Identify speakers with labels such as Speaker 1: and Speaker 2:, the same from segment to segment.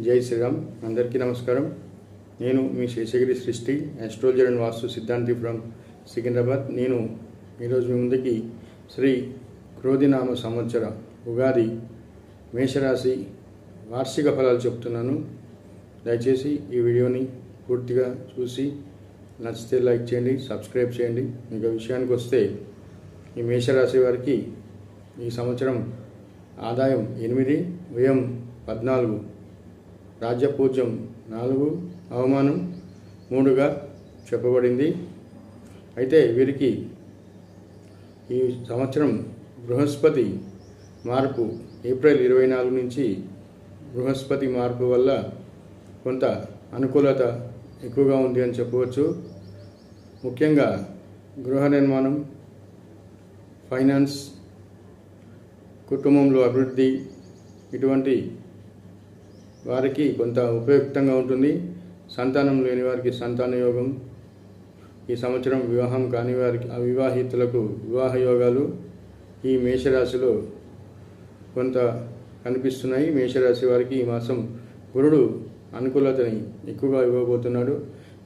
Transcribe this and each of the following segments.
Speaker 1: జై శ్రీరామ్. అందరికీ నమస్కారం. నేను మీ శేషగిరి సృష్టి, ఆస్ట్రాలజర్ అండ్ వాస్తు సిద్ధాంతి ఫ్రమ్ సికింద్రాబాద్. నేను ఈరోజు మీ ముందుకి శ్రీ క్రోధినామ సంవత్సర ఉగాది మేషరాశి వార్షిక ఫలాలు చెప్తున్నాను. దయచేసి ఈ వీడియోని పూర్తిగా చూసి నచ్చితే లైక్ చేయండి, సబ్స్క్రైబ్ చేయండి. ఇంకా విషయానికి వస్తే, ఈ మేషరాశి వారికి ఈ సంవత్సరం ఆదాయం 8, వ్యయం 14, రాజ్యపూజ్యం 4, అవమానం 3గా చెప్పబడింది. అయితే వీరికి ఈ సంవత్సరం బృహస్పతి మార్పు ఏప్రిల్ 24 నుంచి బృహస్పతి మార్పు వల్ల కొంత అనుకూలత ఎక్కువగా ఉంది అని చెప్పవచ్చు. ముఖ్యంగా గృహ నిర్మాణం, ఫైనాన్స్, కుటుంబంలో అభివృద్ధి, ఇటువంటి వారికి కొంత ఉపయుక్తంగా ఉంటుంది. సంతానం లేని వారికి సంతాన యోగం, ఈ సంవత్సరం వివాహం కాని వారికి, అవివాహితులకు వివాహ యోగాలు ఈ మేషరాశిలో కొంత కనిపిస్తున్నాయి. మేషరాశి వారికి ఈ మాసం గురుడు అనుకూలతని ఎక్కువగా ఇవ్వబోతున్నాడు.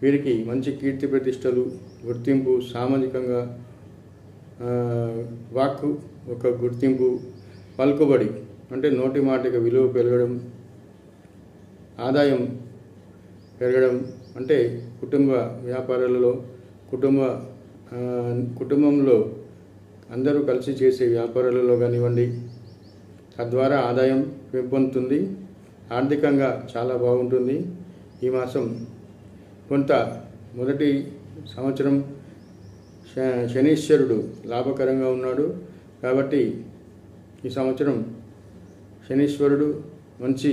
Speaker 1: వీరికి మంచి కీర్తి ప్రతిష్టలు, గుర్తింపు, సామాజికంగా వాక్కు ఒక గుర్తింపు, పలుకుబడి అంటే నోటి మాటకి విలువ పెరగడం, ఆదాయం పెరగడం, అంటే కుటుంబ వ్యాపారాలలో కుటుంబంలో అందరూ కలిసి చేసే వ్యాపారాలలో కానివ్వండి, తద్వారా ఆదాయం పెంపొందుతుంది. ఆర్థికంగా చాలా బాగుంటుంది. ఈ మాసం కొంత మొదటి సంవత్సరం శనీశ్వరుడు లాభకరంగా ఉన్నాడు కాబట్టి ఈ సంవత్సరం శనీశ్వరుడు మంచి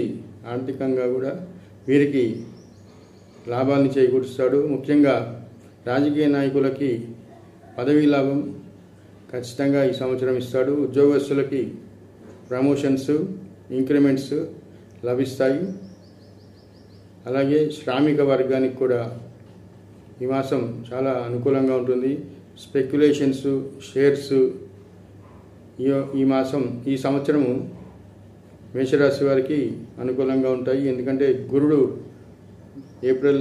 Speaker 1: ఆర్థికంగా కూడా వీరికి లాభాన్ని చేకూరుస్తాడు. ముఖ్యంగా రాజకీయ నాయకులకి పదవీ లాభం ఖచ్చితంగా ఈ సంవత్సరం ఇస్తాడు. ఉద్యోగస్తులకి ప్రమోషన్స్, ఇంక్రిమెంట్స్ లభిస్తాయి. అలాగే శ్రామిక వర్గానికి కూడా ఈ మాసం చాలా అనుకూలంగా ఉంటుంది. స్పెక్యులేషన్స్, షేర్స్ ఈ సంవత్సరము మేషరాశి వారికి అనుకూలంగా ఉంటాయి. ఎందుకంటే గురుడు ఏప్రిల్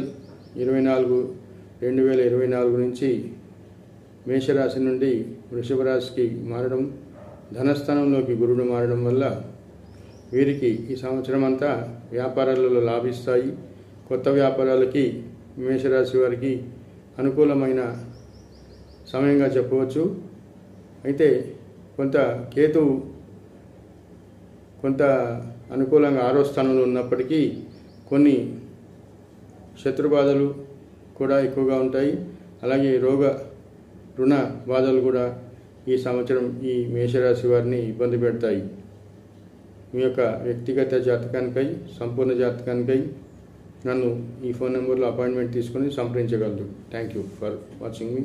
Speaker 1: 24, 2024 నుంచి మేషరాశి నుండి వృషభ రాశికి మారడం, ధనస్థానంలోకి గురుడు మారడం వల్ల వీరికి ఈ సంవత్సరం అంతా వ్యాపారాలలో లాభిస్తాయి. కొత్త వ్యాపారాలకి మేషరాశి వారికి అనుకూలమైన సమయంగా చెప్పవచ్చు. అయితే కొంత కేతువు కొంత అనుకూలంగా 6వ స్థానంలో ఉన్నప్పటికీ కొన్ని శత్రుబాధలు కూడా ఎక్కువగా ఉంటాయి. అలాగే రుణ బాధలు కూడా ఈ సంవత్సరం ఈ మేషరాశి వారిని ఇబ్బంది పెడతాయి. మీ యొక్క వ్యక్తిగత జాతకానికై, సంపూర్ణ జాతకానికై నన్ను ఈ ఫోన్ నెంబర్లో అపాయింట్మెంట్ తీసుకొని సంప్రదించగలరు. Thank you for watching me.